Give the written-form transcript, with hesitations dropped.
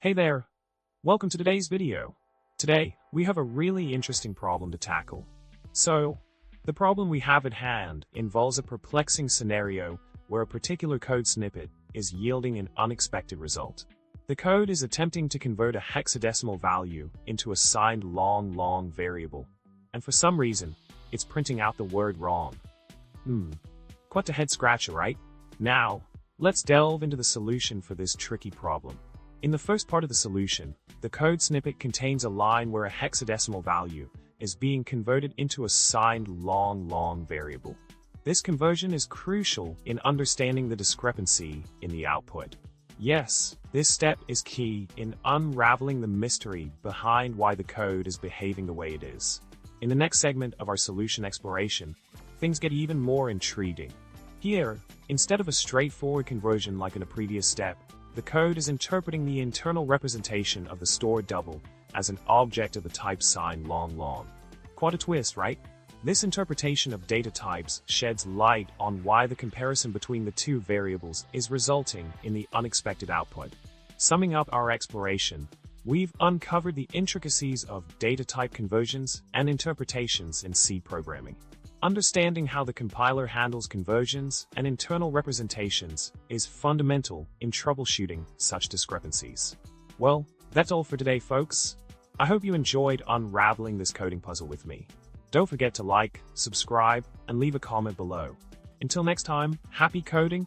Hey there! Welcome to today's video. Today, we have a really interesting problem to tackle. So, the problem we have at hand involves a perplexing scenario where a particular code snippet is yielding an unexpected result. The code is attempting to convert a hexadecimal value into a signed long variable, and for some reason, it's printing out the word wrong. Quite a head-scratcher, right? Now, let's delve into the solution for this tricky problem. In the first part of the solution, the code snippet contains a line where a hexadecimal value is being converted into a signed long variable. This conversion is crucial in understanding the discrepancy in the output. Yes, this step is key in unraveling the mystery behind why the code is behaving the way it is. In the next segment of our solution exploration, things get even more intriguing. Here, instead of a straightforward conversion like in a previous step, the code is interpreting the internal representation of the stored double as an object of the type signed long. Quite a twist, right? This interpretation of data types sheds light on why the comparison between the two variables is resulting in the unexpected output. Summing up our exploration, we've uncovered the intricacies of data type conversions and interpretations in C programming. Understanding how the compiler handles conversions and internal representations is fundamental in troubleshooting such discrepancies. Well, that's all for today, folks. I hope you enjoyed unraveling this coding puzzle with me. Don't forget to like, subscribe, and leave a comment below. Until next time, happy coding,